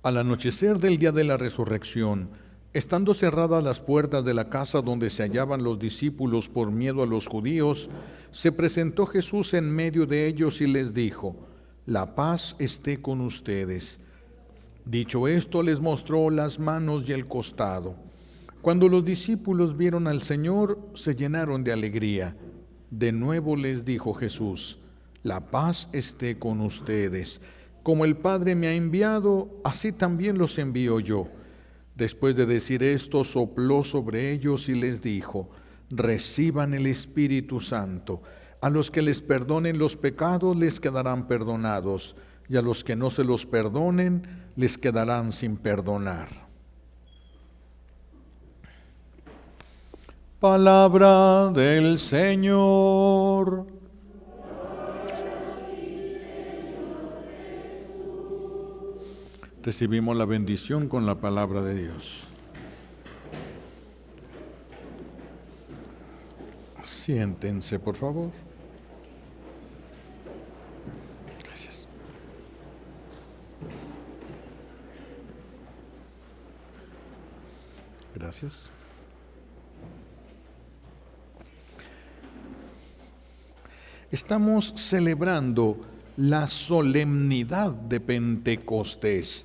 Al anochecer del día de la resurrección, estando cerradas las puertas de la casa donde se hallaban los discípulos por miedo a los judíos, se presentó Jesús en medio de ellos y les dijo: La paz esté con ustedes. Dicho esto, les mostró las manos y el costado. Cuando los discípulos vieron al Señor, se llenaron de alegría. De nuevo les dijo Jesús: La paz esté con ustedes. Como el Padre me ha enviado, así también los envío yo. Después de decir esto, sopló sobre ellos y les dijo: Reciban el Espíritu Santo. A los que les perdonen los pecados les quedarán perdonados, y a los que no se los perdonen les quedarán sin perdonar. Palabra del Señor. Recibimos la bendición con la palabra de Dios. Siéntense, por favor. Gracias. Gracias. Estamos celebrando la solemnidad de Pentecostés.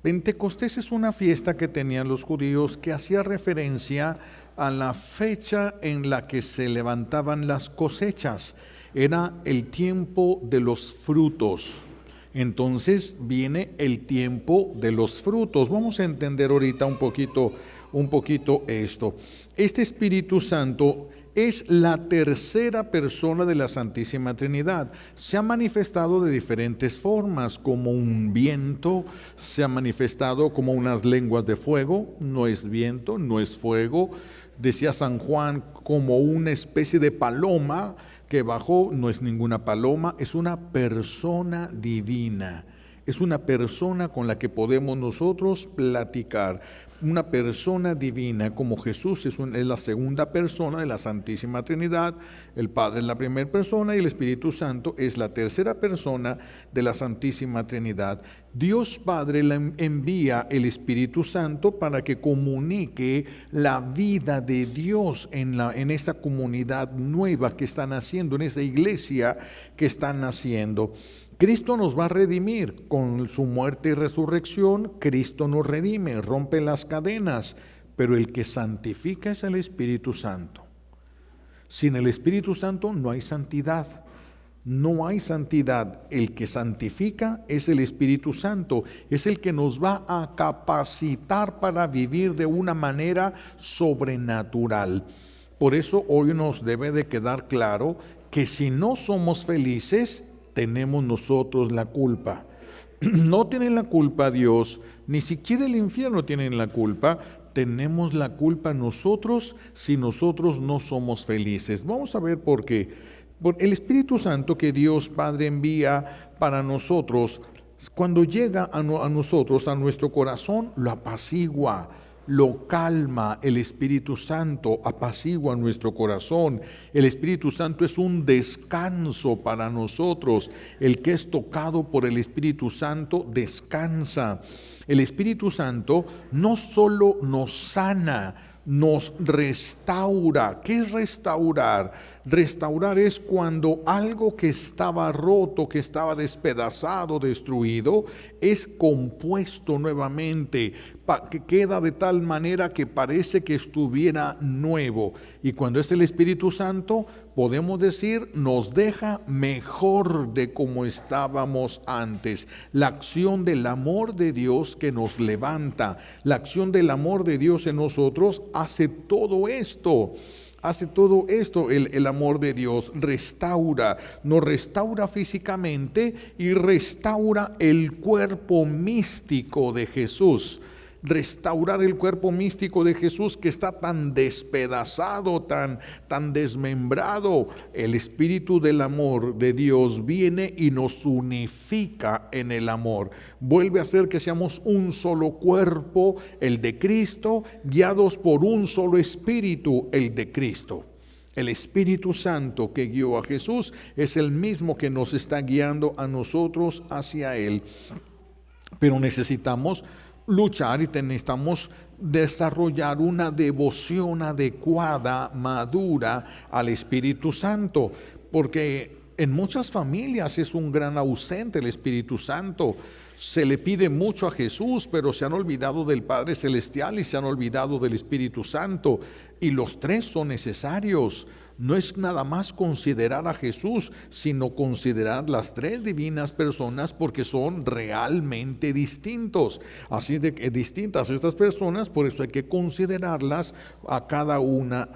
Pentecostés es una fiesta que tenían los judíos que hacía referencia a la fecha en la que se levantaban las cosechas. Era el tiempo de los frutos. Entonces viene el tiempo de los frutos. Vamos a entender ahorita un poquito esto. Este Espíritu Santo es la tercera persona de la Santísima Trinidad. Se ha manifestado de diferentes formas, como un viento, se ha manifestado como unas lenguas de fuego, no es viento, no es fuego. Decía San Juan, como una especie de paloma que bajó, no es ninguna paloma, es una persona divina. Es una persona con la que podemos nosotros platicar. Una persona divina como Jesús es la segunda persona de la Santísima Trinidad. El Padre es la primera persona y el Espíritu Santo es la tercera persona de la Santísima Trinidad. Dios Padre le envía el Espíritu Santo para que comunique la vida de Dios en esa comunidad nueva que están haciendo, en esa iglesia que están haciendo. Cristo nos va a redimir con su muerte y resurrección. Cristo nos redime, rompe las cadenas, pero el que santifica es el Espíritu Santo. Sin el Espíritu Santo no hay santidad. No hay santidad. El que santifica es el Espíritu Santo. Es el que nos va a capacitar para vivir de una manera sobrenatural. Por eso hoy nos debe de quedar claro que si no somos felices, tenemos nosotros la culpa. No tienen la culpa Dios, ni siquiera el infierno tienen la culpa. Tenemos la culpa nosotros si nosotros no somos felices. Vamos a ver por qué. Por el Espíritu Santo que Dios Padre envía para nosotros, cuando llega a nosotros, a nuestro corazón, lo apacigua, lo calma. El Espíritu Santo apacigua nuestro corazón. El Espíritu Santo es un descanso para nosotros. El que es tocado por el Espíritu Santo descansa. El Espíritu Santo no solo nos sana, nos restaura. ¿Qué es restaurar? Restaurar es cuando algo que estaba roto, que estaba despedazado, destruido, es compuesto nuevamente, que queda de tal manera que parece que estuviera nuevo. Y cuando es el Espíritu Santo, podemos decir, nos deja mejor de como estábamos antes. La acción del amor de Dios que nos levanta, la acción del amor de Dios en nosotros hace todo esto. Hace todo esto el amor de Dios, restaura, nos restaura físicamente y restaura el cuerpo místico de Jesús. Restaurar el cuerpo místico de Jesús que está tan despedazado, tan desmembrado. El Espíritu del amor de Dios viene y nos unifica en el amor. Vuelve a hacer que seamos un solo cuerpo, el de Cristo, guiados por un solo Espíritu, el de Cristo. El Espíritu Santo que guió a Jesús es el mismo que nos está guiando a nosotros hacia Él. pero necesitamos luchar y necesitamos desarrollar una devoción adecuada, madura al Espíritu Santo, porque en muchas familias es un gran ausente el Espíritu Santo. Se le pide mucho a Jesús, pero se han olvidado del Padre Celestial y se han olvidado del Espíritu Santo, y los tres son necesarios. No es nada más considerar a Jesús, sino considerar las tres divinas personas, porque son realmente distintos. Así de distintas estas personas, por eso hay que considerarlas a cada una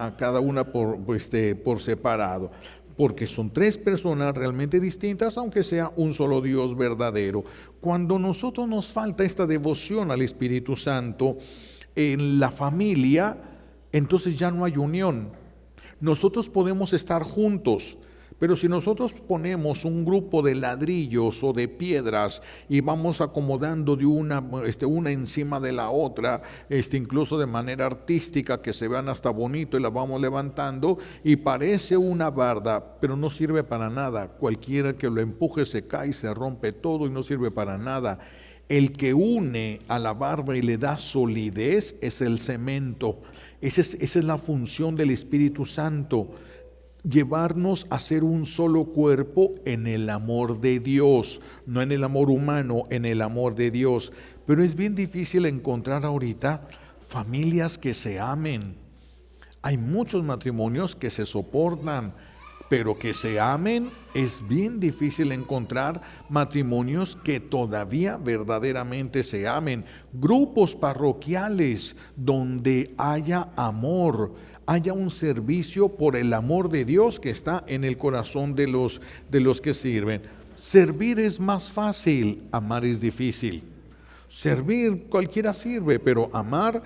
por separado, porque son tres personas realmente distintas, aunque sea un solo Dios verdadero. Cuando nosotros nos falta esta devoción al Espíritu Santo en la familia, entonces ya no hay unión. Nosotros podemos estar juntos, pero si nosotros ponemos un grupo de ladrillos o de piedras y vamos acomodando de una encima de la otra, incluso de manera artística, que se vean hasta bonito, y la vamos levantando y parece una barda, pero no sirve para nada. Cualquiera que lo empuje se cae, se rompe todo y no sirve para nada. El que une a la barda y le da solidez es el cemento. Esa es la función del Espíritu Santo, llevarnos a ser un solo cuerpo en el amor de Dios, no en el amor humano, en el amor de Dios. Pero es bien difícil encontrar ahorita familias que se amen. Hay muchos matrimonios que se soportan, pero que se amen es bien difícil encontrar matrimonios que todavía verdaderamente se amen. Grupos parroquiales donde haya amor, haya un servicio por el amor de Dios que está en el corazón de los que sirven. Servir es más fácil, amar es difícil. Servir cualquiera sirve, pero amar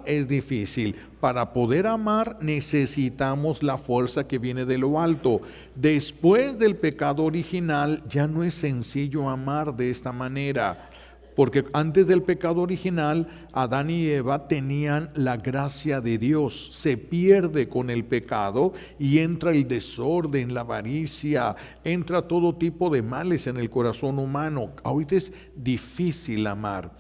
es difícil. Para poder amar necesitamos la fuerza que viene de lo alto. Después del pecado original ya no es sencillo amar de esta manera, porque antes del pecado original Adán y Eva tenían la gracia de Dios. Se pierde con el pecado y entra el desorden, la avaricia, entra todo tipo de males en el corazón humano. Ahorita es difícil amar.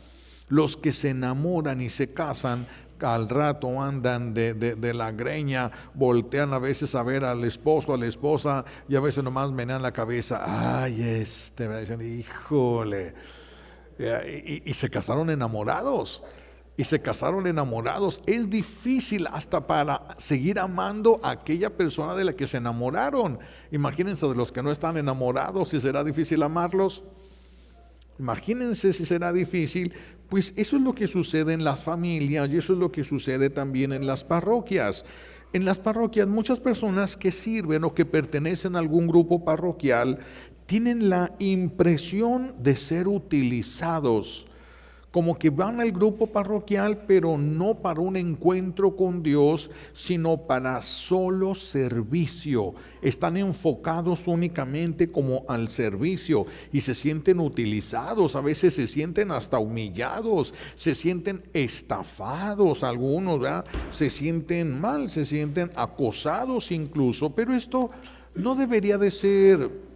Los que se enamoran y se casan, al rato andan de la greña, voltean a veces a ver al esposo, a la esposa, y a veces nomás menean la cabeza. Ay, me dicen, híjole. Y se casaron enamorados. Es difícil hasta para seguir amando a aquella persona de la que se enamoraron. Imagínense de los que no están enamorados, si será difícil amarlos. Imagínense si será difícil. Pues eso es lo que sucede en las familias, y eso es lo que sucede también en las parroquias. En las parroquias, muchas personas que sirven o que pertenecen a algún grupo parroquial tienen la impresión de ser utilizados, como que van al grupo parroquial, pero no para un encuentro con Dios, sino para solo servicio. Están enfocados únicamente como al servicio y se sienten utilizados, a veces se sienten hasta humillados, se sienten estafados algunos, ¿verdad? Se sienten mal, se sienten acosados incluso, pero esto no debería de ser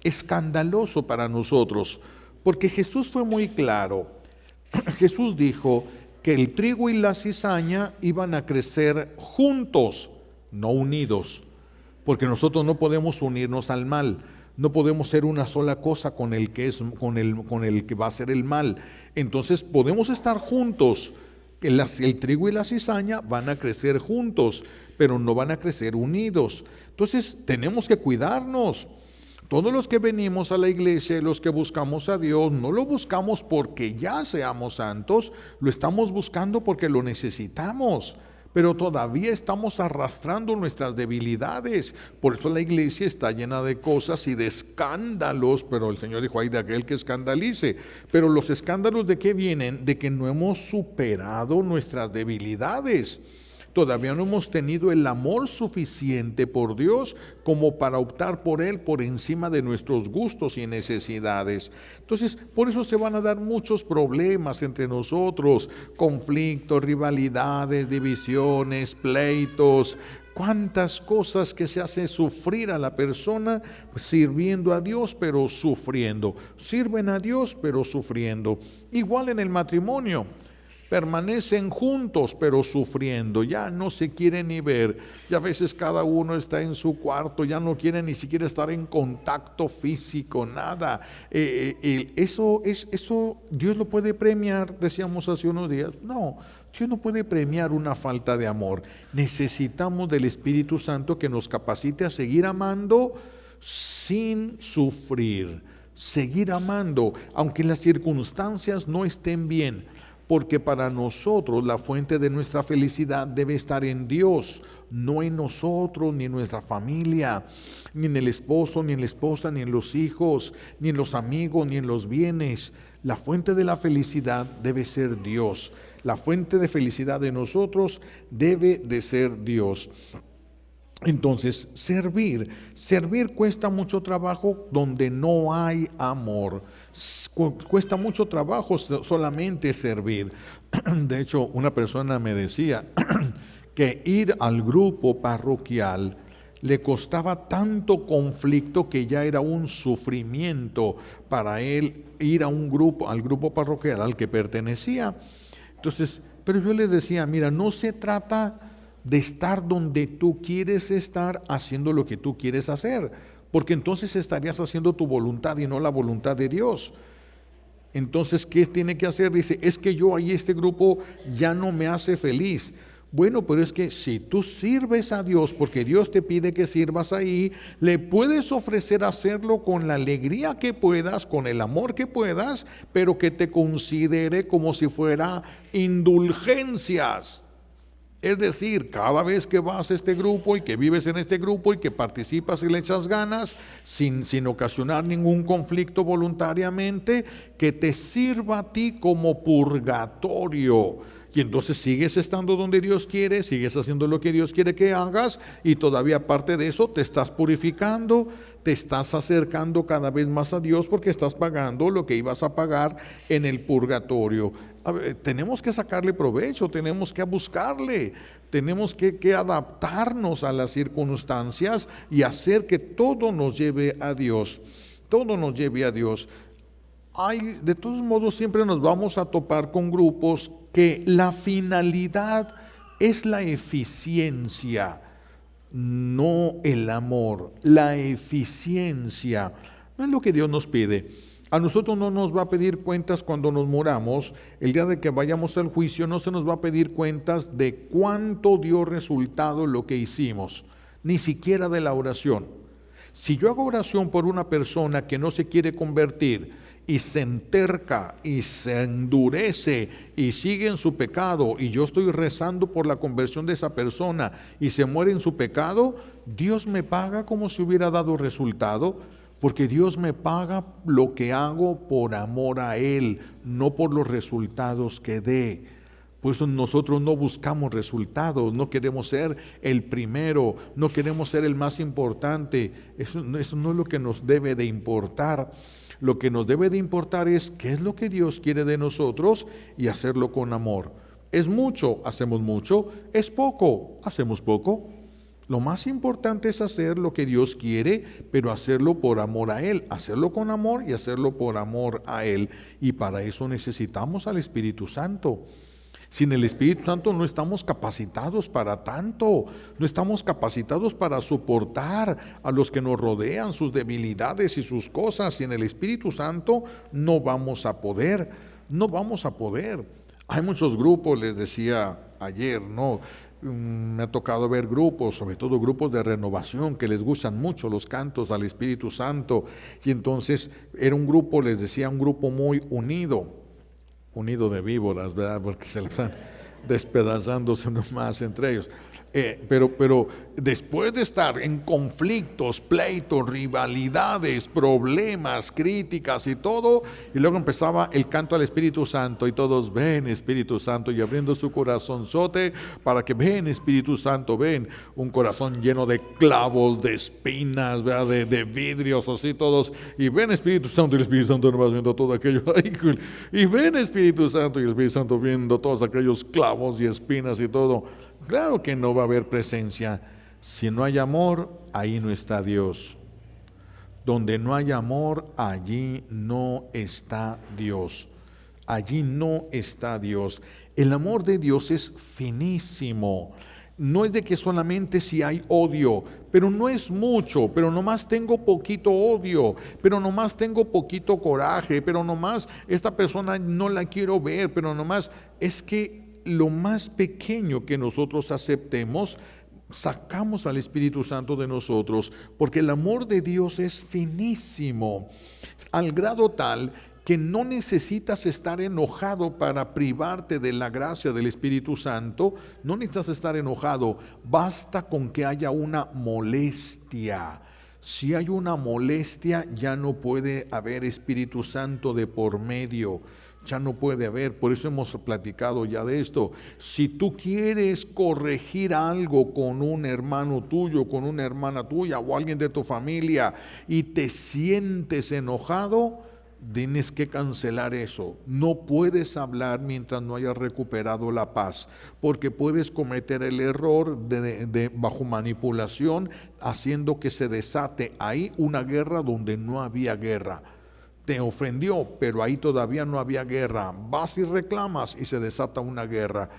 escandaloso para nosotros, porque Jesús fue muy claro. Jesús dijo que el trigo y la cizaña iban a crecer juntos, no unidos, porque nosotros no podemos unirnos al mal, no podemos ser una sola cosa con el que va a ser el mal. Entonces podemos estar juntos. El trigo y la cizaña van a crecer juntos, pero no van a crecer unidos. Entonces tenemos que cuidarnos. Todos los que venimos a la iglesia, los que buscamos a Dios, no lo buscamos porque ya seamos santos, lo estamos buscando porque lo necesitamos, pero todavía estamos arrastrando nuestras debilidades. Por eso la iglesia está llena de cosas y de escándalos, pero el Señor dijo, ay de aquel que escandalice. Pero los escándalos, ¿de qué vienen? De que no hemos superado nuestras debilidades. Todavía no hemos tenido el amor suficiente por Dios como para optar por Él por encima de nuestros gustos y necesidades. Entonces, por eso se van a dar muchos problemas entre nosotros, conflictos, rivalidades, divisiones, pleitos, Cuántas cosas que se hace sufrir a la persona sirviendo a Dios pero sufriendo. Sirven a Dios pero sufriendo. Igual en el matrimonio. Permanecen juntos pero sufriendo, ya no se quieren ni ver, ya a veces cada uno está en su cuarto, ya no quieren ni siquiera estar en contacto físico, nada. Eso Dios lo puede premiar, decíamos hace unos días. No, Dios no puede premiar una falta de amor. Necesitamos del Espíritu Santo que nos capacite a seguir amando sin sufrir, seguir amando, aunque las circunstancias no estén bien. Porque para nosotros la fuente de nuestra felicidad debe estar en Dios, no en nosotros, ni en nuestra familia, ni en el esposo, ni en la esposa, ni en los hijos, ni en los amigos, ni en los bienes. La fuente de la felicidad debe ser Dios. La fuente de felicidad de nosotros debe de ser Dios. Entonces, servir cuesta mucho trabajo donde no hay amor. Cuesta mucho trabajo solamente servir. De hecho, una persona me decía que ir al grupo parroquial le costaba tanto conflicto que ya era un sufrimiento para él ir a al grupo parroquial al que pertenecía. Entonces, pero yo le decía, mira, no se trata de estar donde tú quieres estar haciendo lo que tú quieres hacer, porque entonces estarías haciendo tu voluntad y no la voluntad de Dios. Entonces, ¿qué tiene que hacer? Dice, es que yo ahí este grupo ya no me hace feliz. Bueno, pero es que si tú sirves a Dios, porque Dios te pide que sirvas ahí, le puedes ofrecer hacerlo con la alegría que puedas, con el amor que puedas, pero que te considere como si fuera indulgencias. Es decir, cada vez que vas a este grupo y que vives en este grupo y que participas y le echas ganas, sin ocasionar ningún conflicto voluntariamente, que te sirva a ti como purgatorio. Y entonces sigues estando donde Dios quiere, sigues haciendo lo que Dios quiere que hagas, y todavía aparte de eso te estás purificando, te estás acercando cada vez más a Dios porque estás pagando lo que ibas a pagar en el purgatorio. Tenemos que sacarle provecho, tenemos que buscarle, tenemos que adaptarnos a las circunstancias y hacer que todo nos lleve a Dios, todo nos lleve a Dios. De todos modos siempre nos vamos a topar con grupos que la finalidad es la eficiencia, no el amor. La eficiencia no es lo que Dios nos pide. A nosotros no nos va a pedir cuentas cuando nos muramos. El día de que vayamos al juicio no se nos va a pedir cuentas de cuánto dio resultado lo que hicimos, ni siquiera de la oración. Si yo hago oración por una persona que no se quiere convertir y se enterca y se endurece y sigue en su pecado, y yo estoy rezando por la conversión de esa persona y se muere en su pecado, Dios me paga como si hubiera dado resultado, porque Dios me paga lo que hago por amor a Él, no por los resultados que dé. Pues nosotros no buscamos resultados, no queremos ser el primero, no queremos ser el más importante. Eso no es lo que nos debe de importar. Lo que nos debe de importar es qué es lo que Dios quiere de nosotros y hacerlo con amor. ¿Es mucho? Hacemos mucho. ¿Es poco? Hacemos poco. Lo más importante es hacer lo que Dios quiere, pero hacerlo por amor a Él, hacerlo con amor y hacerlo por amor a Él. Y para eso necesitamos al Espíritu Santo. Sin el Espíritu Santo no estamos capacitados para tanto, no estamos capacitados para soportar a los que nos rodean, sus debilidades y sus cosas. Sin el Espíritu Santo no vamos a poder. Hay muchos grupos, les decía ayer, ¿no? Me ha tocado ver grupos, sobre todo grupos de renovación, que les gustan mucho los cantos al Espíritu Santo. Y entonces era un grupo, les decía, un grupo muy unido de víboras, ¿verdad? Porque se le están despedazándose nomás entre ellos. Pero después de estar en conflictos, pleitos, rivalidades, problemas, críticas y todo, y luego empezaba el canto al Espíritu Santo y todos ven Espíritu Santo, y abriendo su corazonzote para que ven Espíritu Santo, ven un corazón lleno de clavos, de espinas, ¿verdad? De vidrios, así todos, y ven Espíritu Santo, y el Espíritu Santo nomás viendo todo aquello ahí, y ven Espíritu Santo, y el Espíritu Santo viendo todos aquellos clavos y espinas y todo. Claro que no va a haber presencia. Si no hay amor, ahí no está Dios. Donde no hay amor, allí no está Dios. Allí no está Dios. El amor de Dios es finísimo. No es de que solamente si hay odio, pero no es mucho, pero nomás tengo poquito odio, pero nomás tengo poquito coraje, pero nomás esta persona no la quiero ver, pero nomás es que lo más pequeño que nosotros aceptemos, sacamos al Espíritu Santo de nosotros, porque el amor de Dios es finísimo, al grado tal que no necesitas estar enojado para privarte de la gracia del Espíritu Santo. No necesitas estar enojado, basta con que haya una molestia. Si hay una molestia, ya no puede haber Espíritu Santo de por medio, ya no puede haber. Por eso hemos platicado ya de esto. Si tú quieres corregir algo con un hermano tuyo, con una hermana tuya o alguien de tu familia y te sientes enojado, tienes que cancelar eso. No puedes hablar mientras no hayas recuperado la paz, porque puedes cometer el error de bajo manipulación, haciendo que se desate ahí una guerra donde no había guerra. Te ofendió, pero ahí todavía no había guerra. Vas y reclamas y se desata una guerra.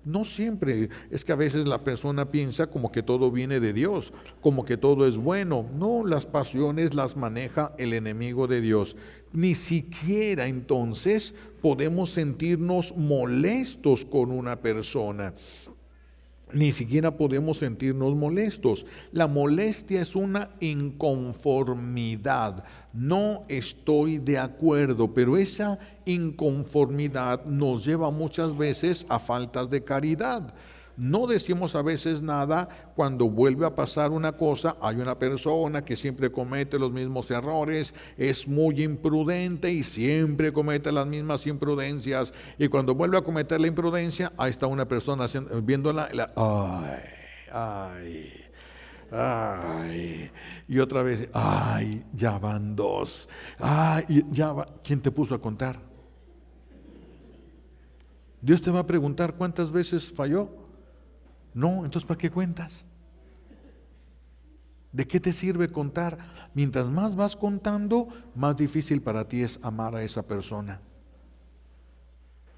No siempre, es que a veces la persona piensa como que todo viene de Dios, como que todo es bueno. No, las pasiones las maneja el enemigo de Dios. Ni siquiera entonces podemos sentirnos molestos con una persona. Ni siquiera podemos sentirnos molestos. La molestia es una inconformidad. No estoy de acuerdo, pero esa inconformidad nos lleva muchas veces a faltas de caridad. No decimos a veces nada cuando vuelve a pasar una cosa. Hay una persona que siempre comete los mismos errores, es muy imprudente y siempre comete las mismas imprudencias. Y cuando vuelve a cometer la imprudencia, ahí está una persona viéndola, ay, y otra vez, ay, ya van dos, ay, ya va. ¿Quién te puso a contar? Dios te va a preguntar cuántas veces falló. No, entonces ¿para qué cuentas? ¿De qué te sirve contar? Mientras más vas contando, más difícil para ti es amar a esa persona.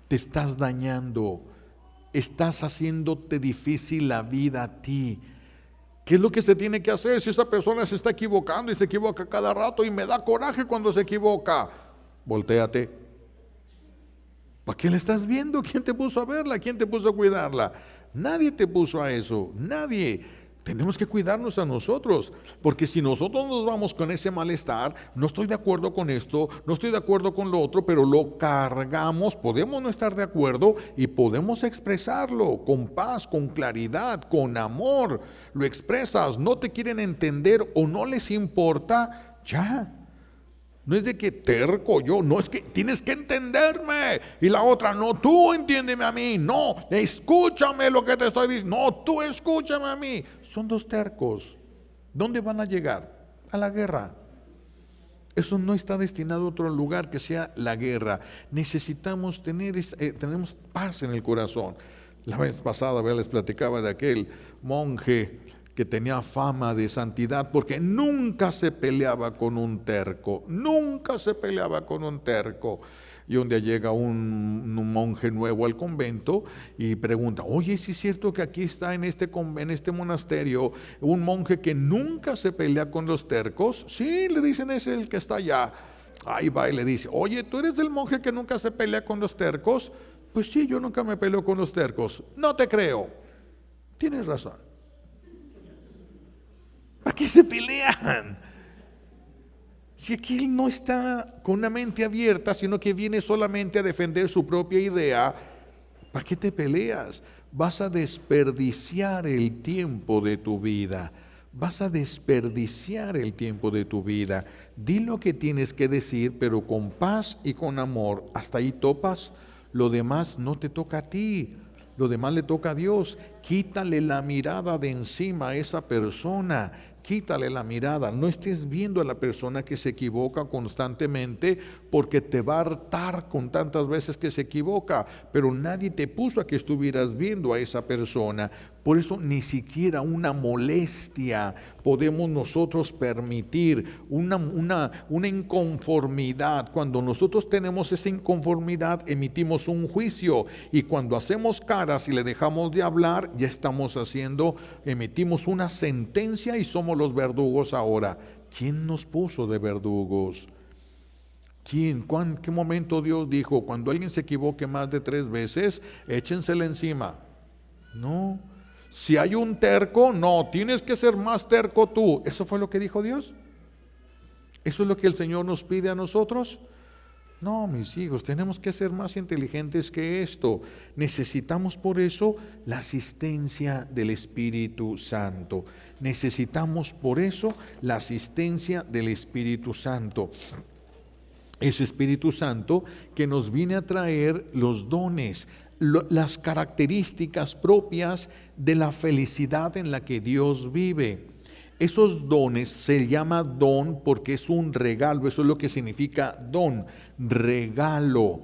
Te estás dañando, estás haciéndote difícil la vida a ti. ¿Qué es lo que se tiene que hacer si esa persona se está equivocando y se equivoca cada rato y me da coraje cuando se equivoca? Voltéate. ¿Para qué la estás viendo? ¿Quién te puso a verla? ¿Quién te puso a cuidarla? Nadie te puso a eso, nadie. Tenemos que cuidarnos a nosotros, porque si nosotros nos vamos con ese malestar, no estoy de acuerdo con esto, no estoy de acuerdo con lo otro, pero lo cargamos, podemos no estar de acuerdo y podemos expresarlo con paz, con claridad, con amor. Lo expresas, no te quieren entender o no les importa, ya. No es de que terco yo, no es que tienes que entenderme. Y la otra, no, tú entiéndeme a mí. No, escúchame lo que te estoy diciendo. No, tú escúchame a mí. Son dos tercos. ¿Dónde van a llegar? A la guerra. Eso no está destinado a otro lugar que sea la guerra. Necesitamos tenemos paz en el corazón. La vez pasada les platicaba de aquel monje que tenía fama de santidad porque nunca se peleaba con un terco, nunca se peleaba con un terco. Y un día llega un monje nuevo al convento y pregunta, oye, ¿sí es cierto que aquí está en este monasterio un monje que nunca se pelea con los tercos? Sí, le dicen, es el que está allá. Ahí va y le dice, oye, ¿tú eres el monje que nunca se pelea con los tercos? Pues sí, yo nunca me peleo con los tercos. No te creo. Tienes razón. ¿Para qué se pelean? Si aquí él no está con una mente abierta, sino que viene solamente a defender su propia idea, ¿para qué te peleas? Vas a desperdiciar el tiempo de tu vida. Vas a desperdiciar el tiempo de tu vida. Di lo que tienes que decir, pero con paz y con amor. Hasta ahí topas. Lo demás no te toca a ti. Lo demás le toca a Dios. Quítale la mirada de encima a esa persona. Quítale la mirada, no estés viendo a la persona que se equivoca constantemente porque te va a hartar con tantas veces que se equivoca, pero nadie te puso a que estuvieras viendo a esa persona. Por eso ni siquiera una molestia podemos nosotros permitir, una inconformidad. Cuando nosotros tenemos esa inconformidad, emitimos un juicio, y cuando hacemos caras y le dejamos de hablar, ya emitimos una sentencia y somos los verdugos ahora. ¿Quién nos puso de verdugos? ¿Quién? ¿Qué momento Dios dijo, cuando alguien se equivoque más de 3 veces, échensela encima? No. Si hay un terco, no, tienes que ser más terco tú. ¿Eso fue lo que dijo Dios? ¿Eso es lo que el Señor nos pide a nosotros? No, mis hijos, tenemos que ser más inteligentes que esto. Necesitamos por eso la asistencia del Espíritu Santo. Necesitamos por eso la asistencia del Espíritu Santo. Ese Espíritu Santo que nos viene a traer los dones, las características propias de la felicidad en la que Dios vive. Esos dones se llama don porque es un regalo. Eso es lo que significa don, regalo.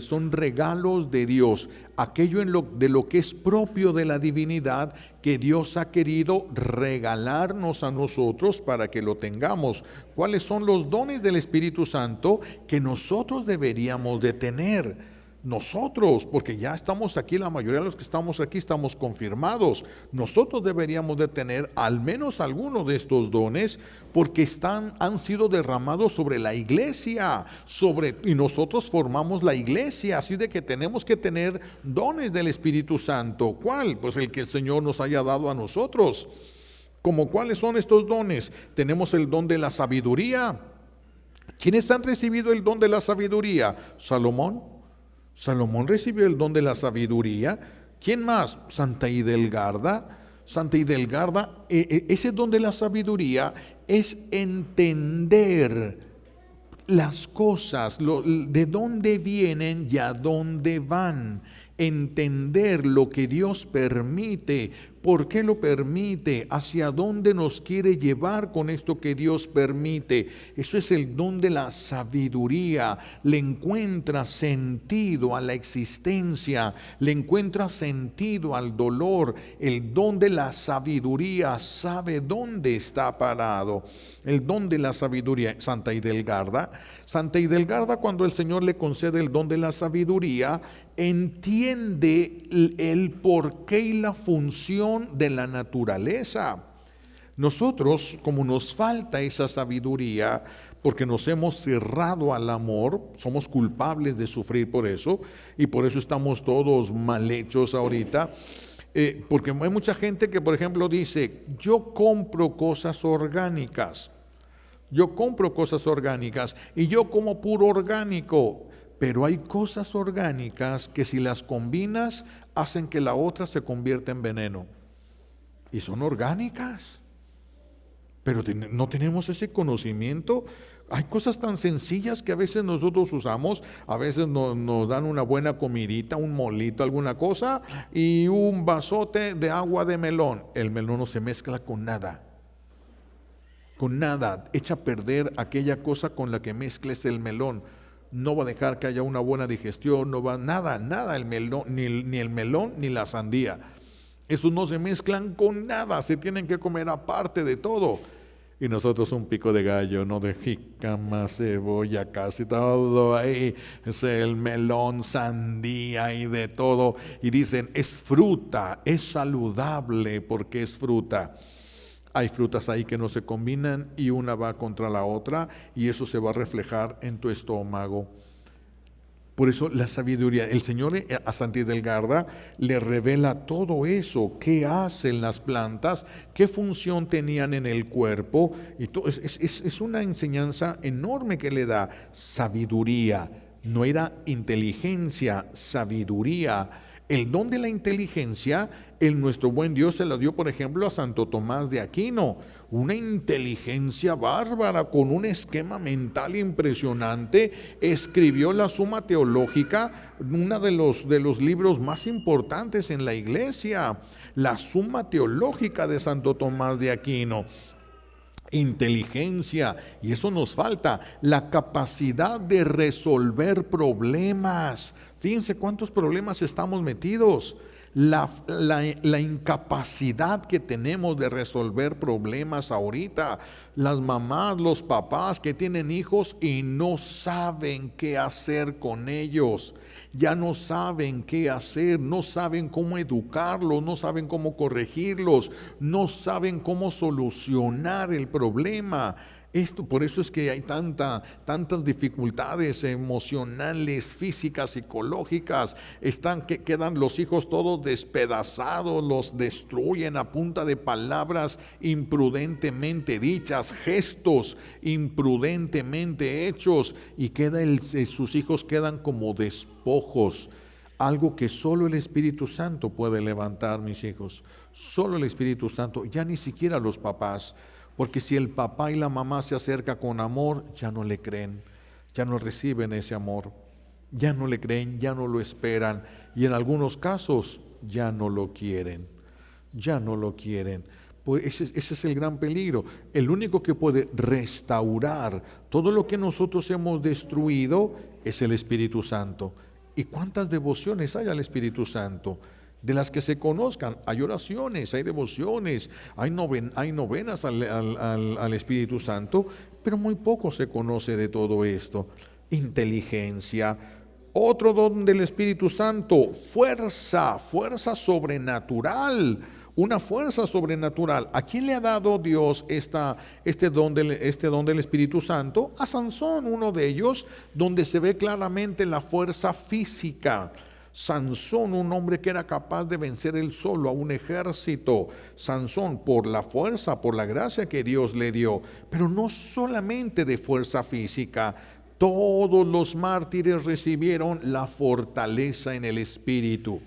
Son regalos de Dios, aquello de lo que es propio de la divinidad, que Dios ha querido regalarnos a nosotros para que lo tengamos. ¿Cuáles son los dones del Espíritu Santo que nosotros deberíamos de tener? Nosotros, porque ya estamos aquí, la mayoría de los que estamos aquí estamos confirmados. Nosotros deberíamos de tener al menos algunos de estos dones, porque han sido derramados sobre la iglesia, y nosotros formamos la iglesia, así de que tenemos que tener dones del Espíritu Santo. ¿Cuál? Pues el que el Señor nos haya dado a nosotros. ¿Cómo cuáles son estos dones? Tenemos el don de la sabiduría. ¿Quiénes han recibido el don de la sabiduría? Salomón recibió el don de la sabiduría. ¿Quién más? Santa Hidelgarda. Ese don de la sabiduría es entender las cosas, de dónde vienen y a dónde van. Entender lo que Dios permite, por qué lo permite, hacia dónde nos quiere llevar con esto que Dios permite. Eso es el don de la sabiduría. Le encuentra sentido a la existencia, le encuentra sentido al dolor. El don de la sabiduría sabe dónde está parado. El don de la sabiduría. Santa Hidelgarda, cuando el Señor le concede el don de la sabiduría, entiende el porqué y la función de la naturaleza. Nosotros, como nos falta esa sabiduría, porque nos hemos cerrado al amor, somos culpables de sufrir por eso, y por eso estamos todos mal hechos ahorita. Porque hay mucha gente que, por ejemplo, dice, yo compro cosas orgánicas y yo como puro orgánico. Pero hay cosas orgánicas que, si las combinas, hacen que la otra se convierta en veneno. Y son orgánicas. Pero no tenemos ese conocimiento. Hay cosas tan sencillas que a veces nosotros usamos. A veces nos dan una buena comidita, un molito, alguna cosa, y un vasote de agua de melón. El melón no se mezcla con nada. Echa a perder aquella cosa con la que mezcles el melón. No va a dejar que haya una buena digestión, nada el melón, ni el melón ni la sandía. Esos no se mezclan con nada, se tienen que comer aparte de todo. Y nosotros un pico de gallo, no, de jícama, cebolla, casi todo ahí, es el melón, sandía y de todo. Y dicen, es fruta, es saludable porque es fruta. Hay frutas ahí que no se combinan y una va contra la otra, y eso se va a reflejar en tu estómago. Por eso la sabiduría, el Señor a Santa Hidelgarda le revela todo eso, qué hacen las plantas, qué función tenían en el cuerpo, y todo, es una enseñanza enorme que le da. Sabiduría, no era inteligencia, sabiduría. El don de la inteligencia, nuestro buen Dios se lo dio, por ejemplo, a Santo Tomás de Aquino. Una inteligencia bárbara, con un esquema mental impresionante. Escribió la Suma Teológica, uno de los libros más importantes en la iglesia. La Suma Teológica de Santo Tomás de Aquino. Inteligencia, y eso nos falta, la capacidad de resolver problemas. Fíjense cuántos problemas estamos metidos. La incapacidad que tenemos de resolver problemas ahorita. Las mamás, los papás que tienen hijos y no saben qué hacer con ellos. Ya no saben qué hacer, no saben cómo educarlos, no saben cómo corregirlos, no saben cómo solucionar el problema. Por eso es que hay tantas dificultades emocionales, físicas, psicológicas. Quedan los hijos todos despedazados, los destruyen a punta de palabras imprudentemente dichas, gestos imprudentemente hechos, y sus hijos quedan como despojos. Algo que solo el Espíritu Santo puede levantar, mis hijos. Solo el Espíritu Santo, ya ni siquiera los papás. Porque si el papá y la mamá se acercan con amor, ya no le creen, ya no reciben ese amor, ya no le creen, ya no lo esperan, y en algunos casos ya no lo quieren, ya no lo quieren. Pues ese es el gran peligro. El único que puede restaurar todo lo que nosotros hemos destruido es el Espíritu Santo. ¿Y cuántas devociones hay al Espíritu Santo? De las que se conozcan, hay oraciones, hay devociones, hay novenas al Espíritu Santo, pero muy poco se conoce de todo esto. Inteligencia, otro don del Espíritu Santo, fuerza sobrenatural, una fuerza sobrenatural. ¿A quién le ha dado Dios este don del Espíritu Santo? A Sansón, uno de ellos, donde se ve claramente la fuerza física. Sansón, un hombre que era capaz de vencer él solo a un ejército. Sansón, por la fuerza, por la gracia que Dios le dio, pero no solamente de fuerza física. Todos los mártires recibieron la fortaleza en el Espíritu.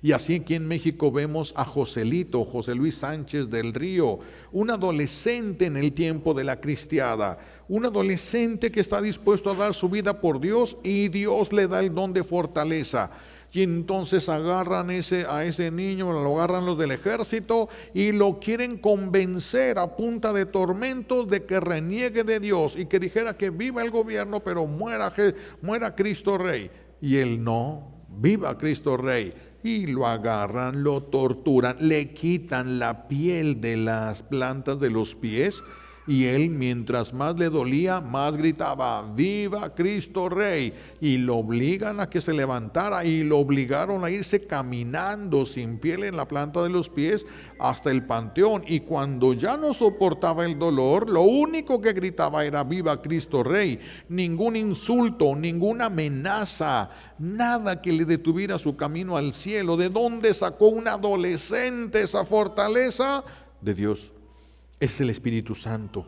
Y así aquí en México vemos a José Luis Sánchez del Río, un adolescente en el tiempo de la cristiada, un adolescente que está dispuesto a dar su vida por Dios, y Dios le da el don de fortaleza. Y entonces agarran a ese niño, lo agarran los del ejército y lo quieren convencer a punta de tormentos de que reniegue de Dios y que dijera que viva el gobierno, pero muera Cristo Rey. Y él no, viva Cristo Rey. Y lo agarran, lo torturan, le quitan la piel de las plantas de los pies, y él, mientras más le dolía, más gritaba: ¡Viva Cristo Rey! Y lo obligan a que se levantara, y lo obligaron a irse caminando sin piel en la planta de los pies hasta el panteón. Y cuando ya no soportaba el dolor, lo único que gritaba era: ¡Viva Cristo Rey! Ningún insulto, ninguna amenaza, nada que le detuviera su camino al cielo. ¿De dónde sacó un adolescente esa fortaleza? De Dios. Es el Espíritu Santo.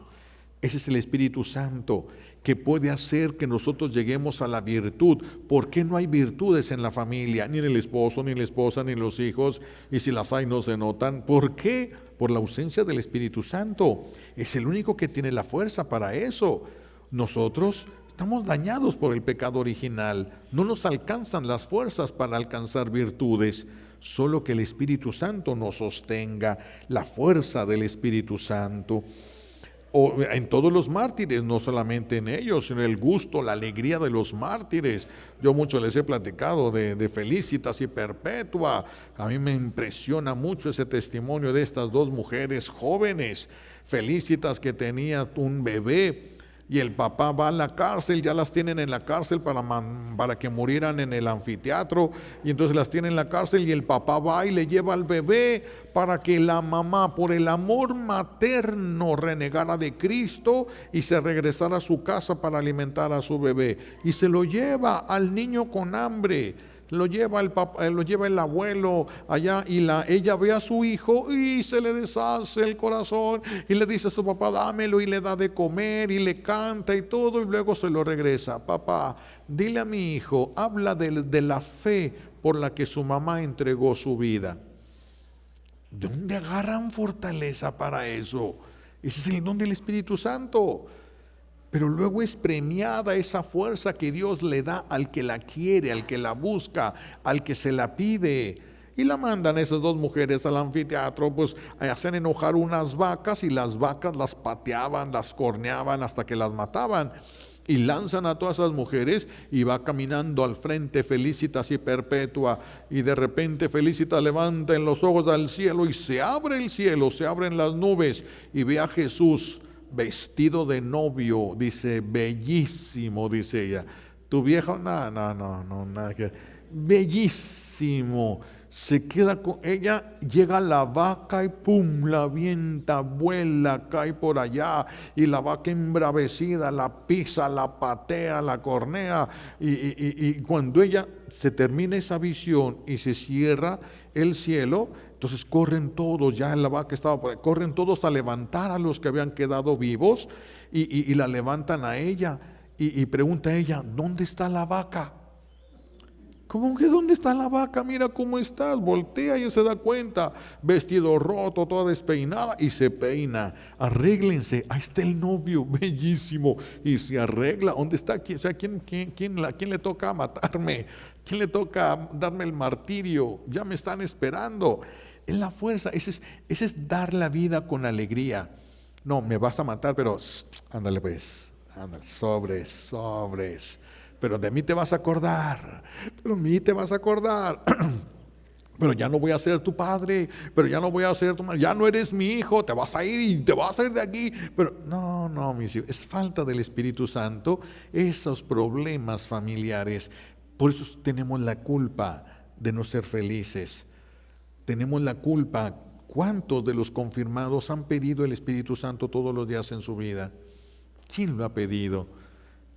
Ese es el Espíritu Santo que puede hacer que nosotros lleguemos a la virtud. ¿Por qué no hay virtudes en la familia? Ni en el esposo, ni en la esposa, ni en los hijos. Y si las hay, no se notan. ¿Por qué? Por la ausencia del Espíritu Santo. Es el único que tiene la fuerza para eso. Nosotros estamos dañados por el pecado original. No nos alcanzan las fuerzas para alcanzar virtudes. Solo que el Espíritu Santo nos sostenga, la fuerza del Espíritu Santo. O en todos los mártires, no solamente en ellos, sino el gusto, la alegría de los mártires. Yo mucho les he platicado de Felicitas y Perpetua. A mí me impresiona mucho ese testimonio de estas dos mujeres jóvenes. Felicitas, que tenía un bebé, y el papá va a la cárcel, ya las tienen en la cárcel para que murieran en el anfiteatro, y entonces las tienen en la cárcel, y el papá va y le lleva al bebé para que la mamá, por el amor materno, renegara de Cristo y se regresara a su casa para alimentar a su bebé, y se lo lleva al niño con hambre. Lo lleva el abuelo allá, y ella ve a su hijo y se le deshace el corazón, y le dice a su papá: dámelo, y le da de comer y le canta y todo, y luego se lo regresa. Papá, dile a mi hijo, habla de la fe por la que su mamá entregó su vida. ¿De dónde agarran fortaleza para eso? Ese es el don del Espíritu Santo. Pero luego es premiada esa fuerza que Dios le da al que la quiere, al que la busca, al que se la pide. Y la mandan esas dos mujeres al anfiteatro, pues hacen enojar unas vacas, y las vacas las pateaban, las corneaban hasta que las mataban. y lanzan a todas esas mujeres y va caminando al frente Felicitas y Perpetua, y de repente Felicitas levanta en los ojos al cielo y se abre el cielo, se abren las nubes y ve a Jesús vestido de novio, dice, bellísimo, dice ella. Tu viejo, no, nada que, bellísimo. Se queda con ella, llega la vaca y pum, la avienta, vuela, cae por allá, y la vaca embravecida la pisa, la patea, la cornea, y cuando ella se termina esa visión y se cierra el cielo, entonces corren todos, ya la vaca estaba por ahí, corren todos a levantar a los que habían quedado vivos, y la levantan a ella, y pregunta a ella, ¿dónde está la vaca? ¿Cómo que dónde está la vaca? Mira cómo estás. Voltea y ella se da cuenta. Vestido roto, toda despeinada, y se peina. Arréglense. Ahí está el novio, bellísimo. Y se arregla. ¿Dónde está? O sea, ¿quién le toca matarme? ¿Quién le toca darme el martirio? Ya me están esperando. Es la fuerza. Ese es dar la vida con alegría. No, me vas a matar, pero ándale pues. Ándale, sobres. Pero de mí te vas a acordar, pero ya no voy a ser tu padre, pero ya no voy a ser tu madre, ya no eres mi hijo, te vas a ir y te vas a ir de aquí. Pero no, mis hijos, es falta del Espíritu Santo, esos problemas familiares. Por eso tenemos la culpa de no ser felices, tenemos la culpa. ¿Cuántos de los confirmados han pedido el Espíritu Santo todos los días en su vida? ¿Quién lo ha pedido?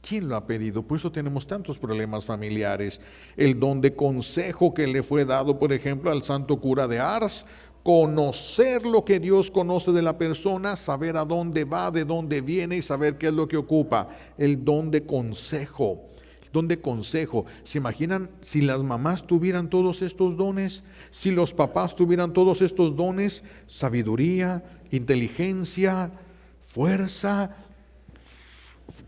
¿Quién lo ha pedido? Por eso tenemos tantos problemas familiares. El don de consejo que le fue dado, por ejemplo, al santo cura de Ars, conocer lo que Dios conoce de la persona, saber a dónde va, de dónde viene y saber qué es lo que ocupa. El don de consejo. El don de consejo. ¿Se imaginan si las mamás tuvieran todos estos dones? Si los papás tuvieran todos estos dones, sabiduría, inteligencia, fuerza.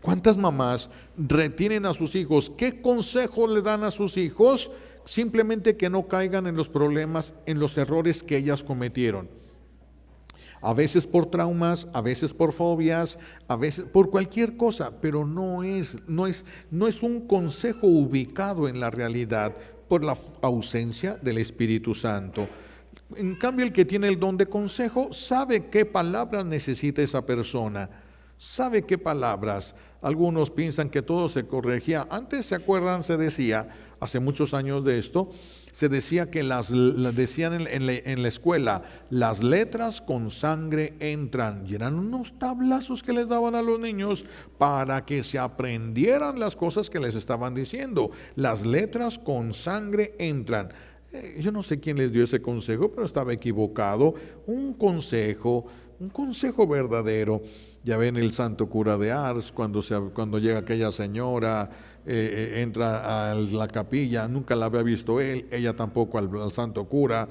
¿Cuántas mamás retienen a sus hijos? ¿Qué consejo le dan a sus hijos? Simplemente que no caigan en los problemas, en los errores que ellas cometieron. A veces por traumas, a veces por fobias, a veces por cualquier cosa, pero no es un consejo ubicado en la realidad por la ausencia del Espíritu Santo. En cambio, el que tiene el don de consejo sabe qué palabras necesita esa persona. ¿Sabe qué palabras? Algunos piensan que todo se corregía. Antes, ¿se acuerdan? Se decía, hace muchos años de esto, se decía que decían en la escuela, las letras con sangre entran. Y eran unos tablazos que les daban a los niños para que se aprendieran las cosas que les estaban diciendo. Las letras con sangre entran. Yo no sé quién les dio ese consejo, pero estaba equivocado. Un consejo verdadero. Ya ven el santo cura de Ars, cuando llega aquella señora, entra a la capilla, nunca la había visto él, ella tampoco al santo cura.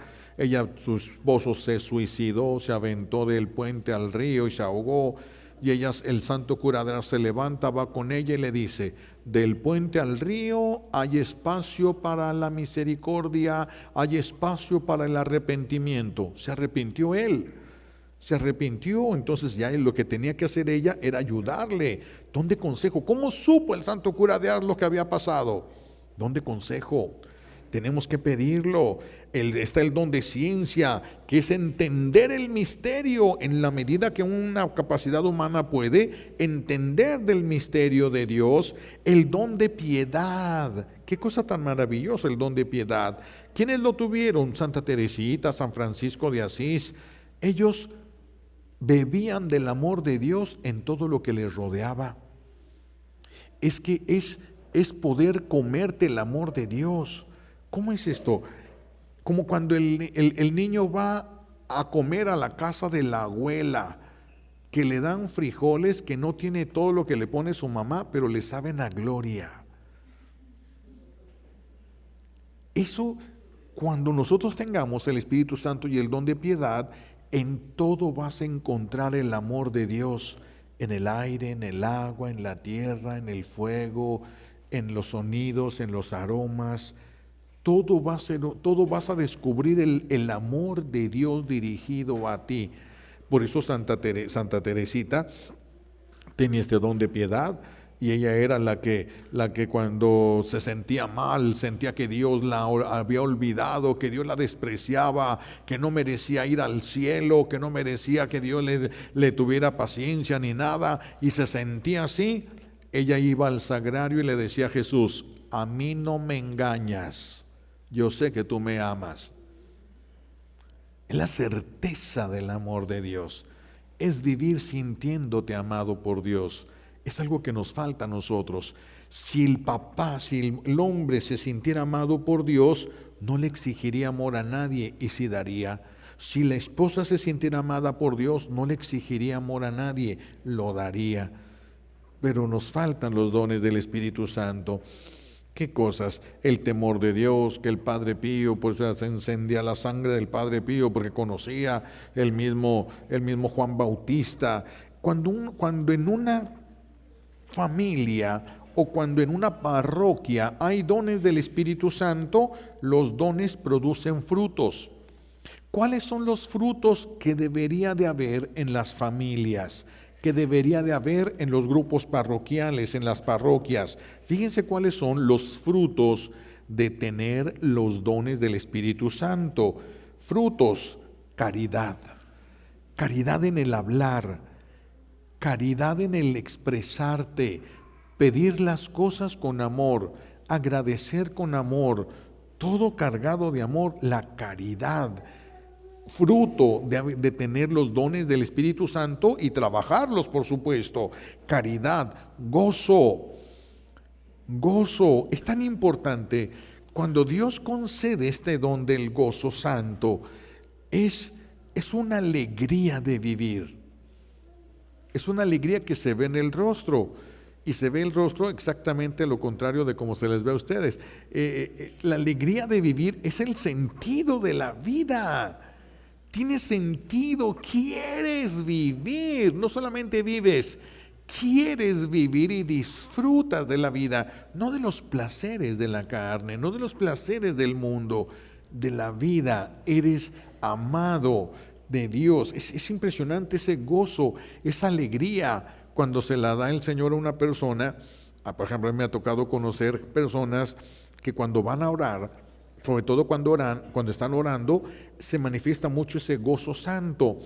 Su esposo se suicidó, se aventó del puente al río y se ahogó. Y el santo cura de Ars se levanta, va con ella y le dice, del puente al río hay espacio para la misericordia, hay espacio para el arrepentimiento. Se arrepintió él. Se arrepintió, entonces ya lo que tenía que hacer ella era ayudarle. ¿Dónde consejo? ¿Cómo supo el santo cura de Ars lo que había pasado? ¿Dónde consejo? Tenemos que pedirlo. Está el don de ciencia, que es entender el misterio en la medida que una capacidad humana puede entender del misterio de Dios. El don de piedad. Qué cosa tan maravillosa el don de piedad. ¿Quiénes lo tuvieron? Santa Teresita, San Francisco de Asís. Ellos bebían del amor de Dios en todo lo que les rodeaba. Es que es poder comerte el amor de Dios. ¿Cómo es esto? Como cuando el niño va a comer a la casa de la abuela, que le dan frijoles que no tiene todo lo que le pone su mamá, pero le saben a gloria. Eso, cuando nosotros tengamos el Espíritu Santo y el don de piedad, en todo vas a encontrar el amor de Dios, en el aire, en el agua, en la tierra, en el fuego, en los sonidos, en los aromas. Todo vas a descubrir el amor de Dios dirigido a ti. Por eso Santa Teresita tenía este don de piedad, Y ella era la que cuando se sentía mal, sentía que Dios la había olvidado, que Dios la despreciaba, que no merecía ir al cielo, que no merecía que Dios le tuviera paciencia ni nada, y se sentía así. Ella iba al sagrario y le decía a Jesús: a mí no me engañas, yo sé que tú me amas. Es la certeza del amor de Dios, es vivir sintiéndote amado por Dios. Es algo que nos falta a nosotros. Si el papá, si el hombre se sintiera amado por Dios, no le exigiría amor a nadie y sí daría. Si la esposa se sintiera amada por Dios, no le exigiría amor a nadie, lo daría. Pero nos faltan los dones del Espíritu Santo. ¿Qué cosas? El temor de Dios, que el Padre Pío, pues se encendía la sangre del Padre Pío porque conocía el mismo Juan Bautista. Cuando en una familia o cuando en una parroquia hay dones del Espíritu Santo, los dones producen frutos. ¿Cuáles son los frutos que debería de haber en las familias? Que debería de haber en los grupos parroquiales, en las parroquias. Fíjense cuáles son los frutos de tener los dones del Espíritu Santo. Frutos: caridad, caridad en el hablar, caridad en el expresarte, pedir las cosas con amor, agradecer con amor, todo cargado de amor, la caridad. Fruto de tener los dones del Espíritu Santo y trabajarlos, por supuesto. Caridad, gozo. Gozo es tan importante. Cuando Dios concede este don del gozo santo, es una alegría de vivir. Es una alegría que se ve en el rostro. Y se ve el rostro exactamente lo contrario de como se les ve a ustedes. La alegría de vivir es el sentido de la vida. Tiene sentido, quieres vivir, no solamente vives, quieres vivir y disfrutas de la vida, no de los placeres de la carne, no de los placeres del mundo, de la vida. Eres amado de Dios. Es impresionante ese gozo, esa alegría cuando se la da el Señor a una persona. Por ejemplo, a mí me ha tocado conocer personas que cuando van a orar, sobre todo cuando están orando, se manifiesta mucho ese gozo santo,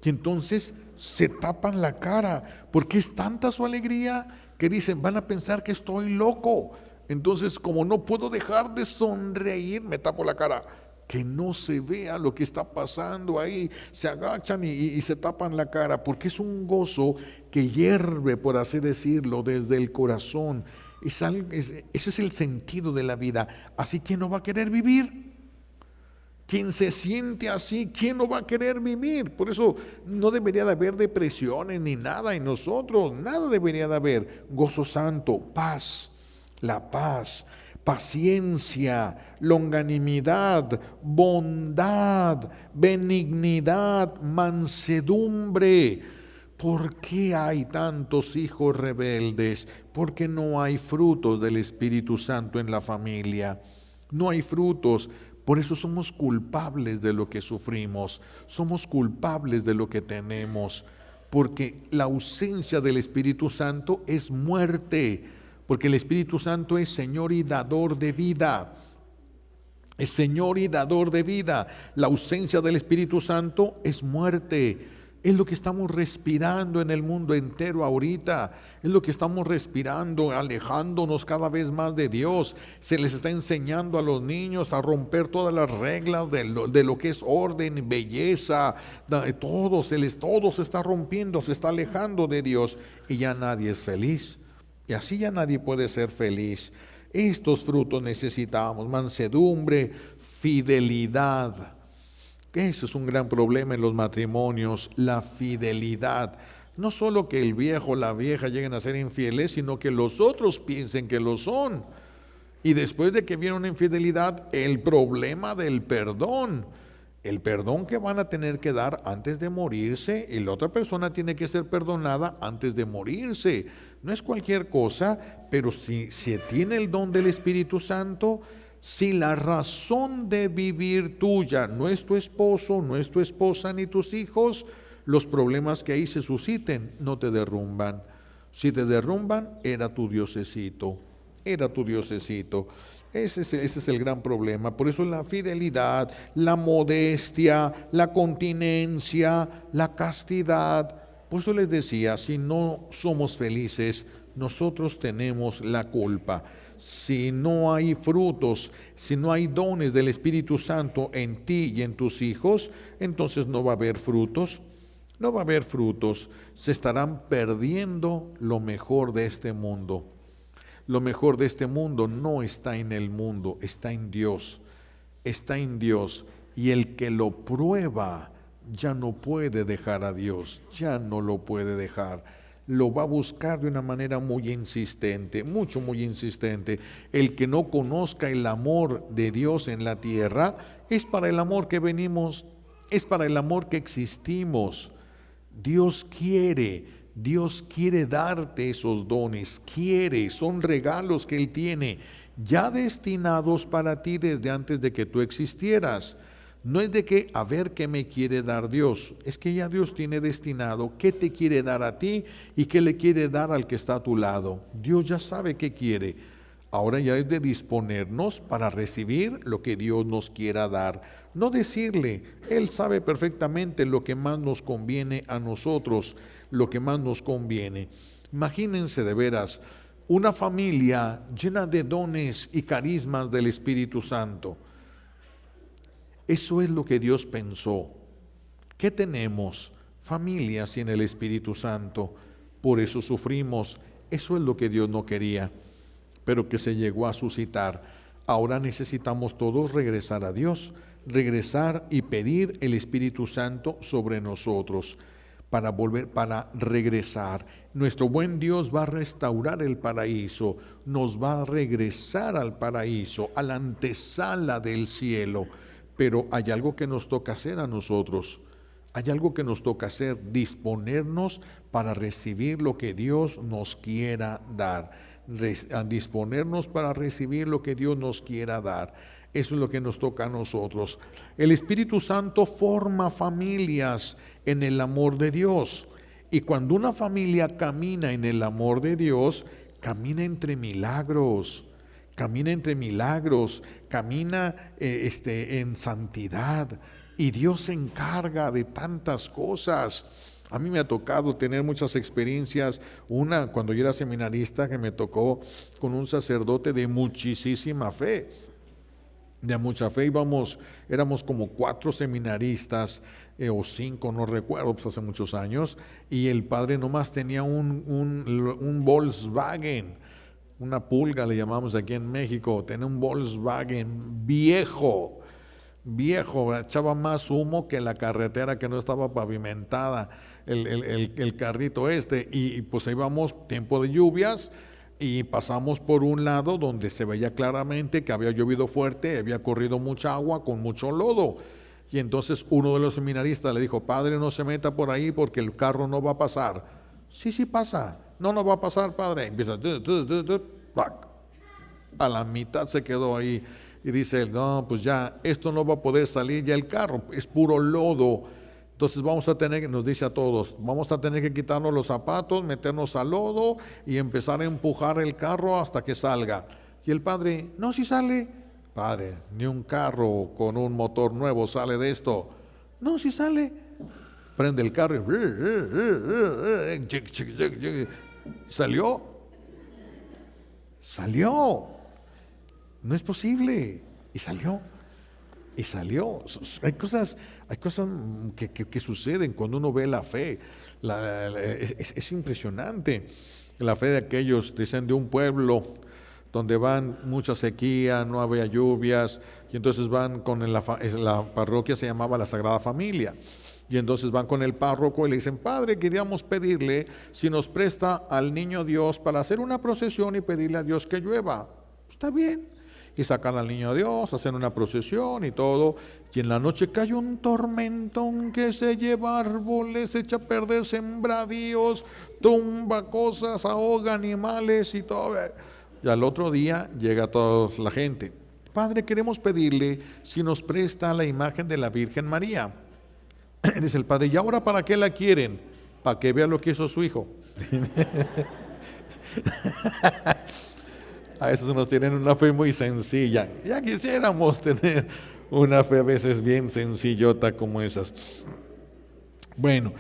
que entonces se tapan la cara, porque es tanta su alegría que dicen: van a pensar que estoy loco. Entonces, como no puedo dejar de sonreír, me tapo la cara, que no se vea lo que está pasando ahí. Se agachan y se tapan la cara, porque es un gozo que hierve, por así decirlo, desde el corazón. Ese es el sentido de la vida. Así, ¿quién no va a querer vivir? Quien se siente así, ¿quién no va a querer vivir? Por eso no debería de haber depresiones ni nada en nosotros. Nada debería de haber. Gozo santo, paz, la paz, paciencia, longanimidad, bondad, benignidad, mansedumbre. ¿Por qué hay tantos hijos rebeldes? Porque no hay frutos del Espíritu Santo en la familia. No hay frutos. Por eso somos culpables de lo que sufrimos. Somos culpables de lo que tenemos. Porque la ausencia del Espíritu Santo es muerte. Porque el Espíritu Santo es Señor y dador de vida. Es Señor y dador de vida. La ausencia del Espíritu Santo es muerte. Es lo que estamos respirando en el mundo entero ahorita. Es lo que estamos respirando, alejándonos cada vez más de Dios. Se les está enseñando a los niños a romper todas las reglas de lo que es orden, belleza. Todo se está rompiendo, se está alejando de Dios. Y ya nadie es feliz. Y así ya nadie puede ser feliz. Estos frutos necesitamos: mansedumbre, fidelidad. Eso es un gran problema en los matrimonios, la fidelidad. No solo que el viejo o la vieja lleguen a ser infieles, sino que los otros piensen que lo son. Y después de que viene una infidelidad, el problema del perdón. El perdón que van a tener que dar antes de morirse, y la otra persona tiene que ser perdonada antes de morirse. No es cualquier cosa, pero si se tiene el don del Espíritu Santo, si la razón de vivir tuya no es tu esposo, no es tu esposa ni tus hijos, los problemas que ahí se susciten no te derrumban. Si te derrumban, era tu diosecito, era tu diosecito. Ese es el gran problema. Por eso la fidelidad, la modestia, la continencia, la castidad. Por eso les decía, si no somos felices, nosotros tenemos la culpa. Si no hay frutos, si no hay dones del Espíritu Santo en ti y en tus hijos, entonces no va a haber frutos. No va a haber frutos. Se estarán perdiendo lo mejor de este mundo. Lo mejor de este mundo no está en el mundo, está en Dios. Está en Dios. Y el que lo prueba ya no puede dejar a Dios, ya no lo puede dejar. Lo va a buscar de una manera muy insistente, muy insistente. El que no conozca el amor de Dios en la tierra, es para el amor que venimos, es para el amor que existimos. Dios quiere darte esos dones, son regalos que Él tiene, ya destinados para ti desde antes de que tú existieras. No es de que a ver qué me quiere dar Dios, es que ya Dios tiene destinado qué te quiere dar a ti y qué le quiere dar al que está a tu lado. Dios ya sabe qué quiere. Ahora ya es de disponernos para recibir lo que Dios nos quiera dar. No decirle, Él sabe perfectamente lo que más nos conviene a nosotros, lo que más nos conviene. Imagínense de veras una familia llena de dones y carismas del Espíritu Santo. Eso es lo que Dios pensó. ¿Qué tenemos? Familias sin el Espíritu Santo. Por eso sufrimos. Eso es lo que Dios no quería, pero que se llegó a suscitar. Ahora necesitamos todos regresar a Dios, regresar y pedir el Espíritu Santo sobre nosotros para regresar. Nuestro buen Dios va a restaurar el paraíso, nos va a regresar al paraíso, a la antesala del cielo. Pero hay algo que nos toca hacer a nosotros. Hay algo que nos toca hacer, disponernos para recibir lo que Dios nos quiera dar. Disponernos para recibir lo que Dios nos quiera dar. Eso es lo que nos toca a nosotros. El Espíritu Santo forma familias en el amor de Dios. Y cuando una familia camina en el amor de Dios, camina entre milagros. Camina en santidad, y Dios se encarga de tantas cosas. A mí me ha tocado tener muchas experiencias. Una, cuando yo era seminarista, que me tocó con un sacerdote de muchísima fe. De mucha fe, éramos como 4 seminaristas, o 5, no recuerdo, pues hace muchos años, y el padre nomás tenía un Volkswagen. Una pulga le llamamos aquí en México. Tenía un Volkswagen viejo, echaba más humo que la carretera que no estaba pavimentada, el carrito y pues íbamos tiempo de lluvias y pasamos por un lado donde se veía claramente que había llovido fuerte, había corrido mucha agua con mucho lodo. Y entonces uno de los seminaristas le dijo: padre, no se meta por ahí porque el carro no va a pasar. Sí pasa. No va a pasar, padre. Empieza, a la mitad se quedó ahí. Y dice él: no, pues ya, esto no va a poder salir, ya el carro es puro lodo. Entonces nos dice a todos, vamos a tener que quitarnos los zapatos, meternos al lodo y empezar a empujar el carro hasta que salga. Y el padre: no, si sale. Padre, ni un carro con un motor nuevo sale de esto. No, si sale. Prende el carro y salió. No es posible. Y salió. Hay cosas que suceden cuando uno ve la fe. Es impresionante. La fe de aquellos, dicen, de un pueblo donde van mucha sequía, no había lluvias, y entonces van la parroquia se llamaba la Sagrada Familia. Y entonces van con el párroco y le dicen: padre, queríamos pedirle si nos presta al niño Dios para hacer una procesión y pedirle a Dios que llueva. Está bien. Y sacan al niño Dios, hacen una procesión y todo. Y en la noche cae un tormentón que se lleva árboles, echa a perder sembradíos, tumba cosas, ahoga animales y todo. Y al otro día llega toda la gente: padre, queremos pedirle si nos presta la imagen de la Virgen María. Dice el padre: ¿y ahora para qué la quieren? para que vea lo que hizo su hijo. A esos nos tienen una fe muy sencilla. Ya quisiéramos tener una fe a veces bien sencillota como esas. Bueno,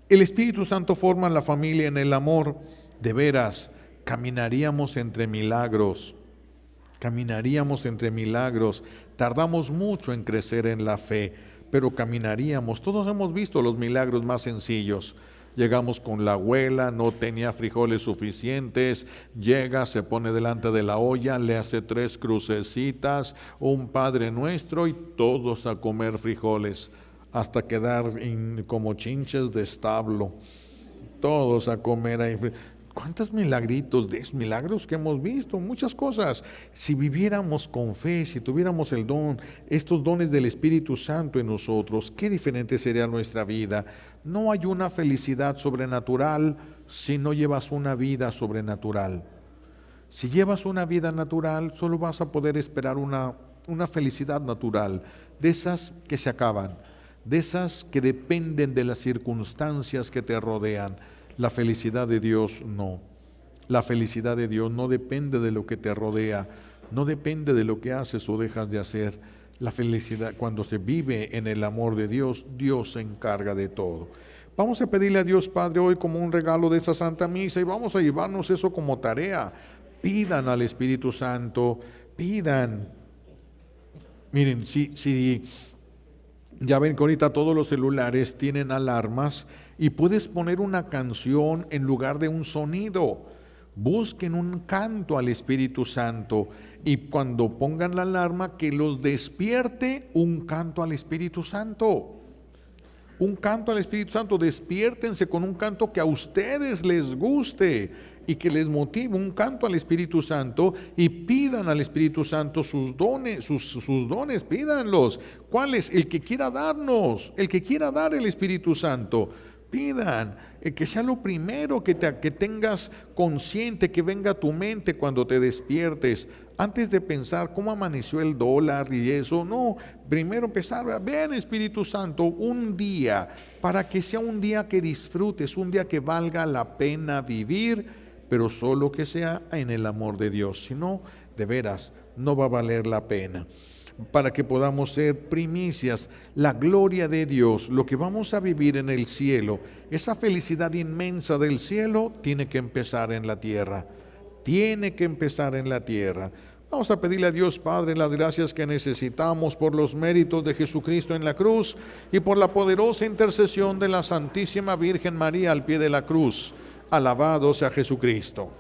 el Espíritu Santo forma la familia en el amor. De veras, caminaríamos entre milagros. Caminaríamos entre milagros. Tardamos mucho en crecer en la fe, pero caminaríamos. Todos hemos visto los milagros más sencillos. Llegamos con la abuela, no tenía frijoles suficientes, llega, se pone delante de la olla, le hace 3 crucecitas, un Padre Nuestro y todos a comer frijoles, hasta quedar como chinches de establo, todos a comer ahí. ¿Cuántos milagritos de esos milagros que hemos visto? Muchas cosas. Si viviéramos con fe, si tuviéramos el don, estos dones del Espíritu Santo en nosotros, qué diferente sería nuestra vida. No hay una felicidad sobrenatural si no llevas una vida sobrenatural. Si llevas una vida natural, solo vas a poder esperar una felicidad natural, de esas que se acaban, de esas que dependen de las circunstancias que te rodean. La felicidad de Dios no. La felicidad de Dios no depende de lo que te rodea, no depende de lo que haces o dejas de hacer. La felicidad, cuando se vive en el amor de Dios, Dios se encarga de todo. Vamos a pedirle a Dios Padre hoy como un regalo de esta Santa Misa y vamos a llevarnos eso como tarea. Pidan al Espíritu Santo, pidan. Miren, si ya ven que ahorita todos los celulares tienen alarmas y puedes poner una canción en lugar de un sonido. Busquen un canto al Espíritu Santo y cuando pongan la alarma que los despierte un canto al Espíritu Santo. Un canto al Espíritu Santo, despiértense con un canto que a ustedes les guste y que les motive, un canto al Espíritu Santo, y pidan al Espíritu Santo sus dones, sus dones, pídanlos. ¿Cuáles? El que quiera darnos, el que quiera dar el Espíritu Santo. Pidan, que sea lo primero que tengas consciente, que venga a tu mente cuando te despiertes, antes de pensar cómo amaneció el dólar y eso. No, primero empezar, ven Espíritu Santo, un día, para que sea un día que disfrutes, un día que valga la pena vivir, pero solo que sea en el amor de Dios, si no, de veras, no va a valer la pena. Para que podamos ser primicias, la gloria de Dios, lo que vamos a vivir en el cielo, esa felicidad inmensa del cielo tiene que empezar en la tierra, tiene que empezar en la tierra. Vamos a pedirle a Dios Padre las gracias que necesitamos por los méritos de Jesucristo en la cruz y por la poderosa intercesión de la Santísima Virgen María al pie de la cruz. Alabado sea Jesucristo.